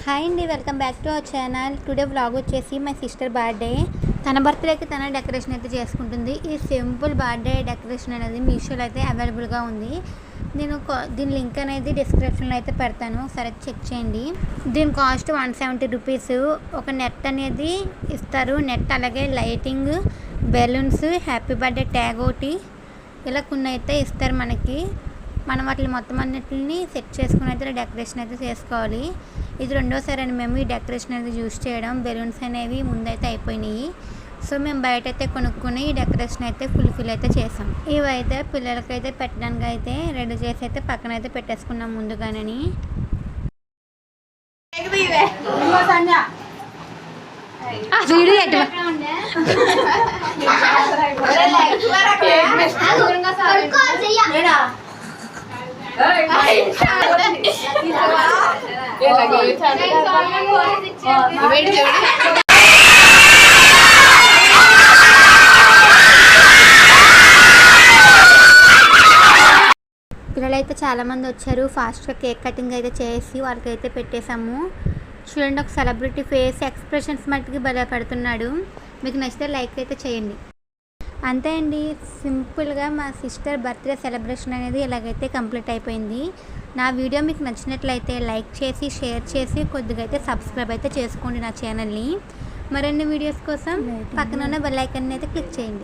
Hi అండి, welcome back to our channel. Today vlog వచ్చేసి my sister birthday. తన బర్త్డేకి తన డెకరేషన్ అయితే చేసుకుంటుంది. ఈ సింపుల్ బర్త్డే డెకరేషన్ అనేది మీషోలో అయితే అవైలబుల్గా ఉంది. నేను దీని లింక్ అనేది డిస్క్రిప్షన్లో అయితే పెడతాను, ఒకసారి చెక్ చేయండి. దీని కాస్ట్ 170 రూపీస్. ఒక నెట్ అనేది ఇస్తారు, నెట్ అలాగే lighting, balloons, happy birthday tag ఒకటి, ఇలా కొన్ని అయితే ఇస్తారు మనకి. మనం వాటిని మొత్తం అన్నిటిని సెట్ చేసుకుని అయితే డెకరేషన్ అయితే చేసుకోవాలి. ఇది రెండోసారి అని మేము ఈ డెకరేషన్ అనేది యూజ్ చేయడం. బెలూన్స్ అనేవి ముందైతే అయిపోయినాయి, సో మేము బయట అయితే కొనుక్కుని ఈ డెకరేషన్ అయితే ఫుల్ఫిల్ అయితే చేసాం. ఇవైతే పిల్లలకైతే పెట్టడానికి అయితే రెడీ చేసి అయితే పక్కన అయితే పెట్టేసుకున్నాం ముందుగానని. పిల్లలైతే చాలామంది వచ్చారు. ఫాస్ట్గా కేక్ కటింగ్ అయితే చేసి వాళ్ళకైతే పెట్టేశాము. చూడండి, ఒక సెలబ్రిటీ ఫేస్ ఎక్స్ప్రెషన్స్ మట్టుకి భలే పెడుతున్నాడు. మీకు నచ్చితే లైక్ అయితే చేయండి. అంతే అండి, సింపుల్గా మా సిస్టర్ బర్త్డే సెలబ్రేషన్ అనేది ఇలాగైతే కంప్లీట్ అయిపోయింది. నా వీడియో మీకు నచ్చినట్లయితే లైక్ చేసి, షేర్ చేసి, కొద్దిగా అయితే సబ్స్క్రైబ్ అయితే చేసుకోండి నా ఛానల్ని. మరిన్ని వీడియోస్ కోసం పక్కన ఉన్న బెల్ ఐకాన్ని అయితే క్లిక్ చేయండి.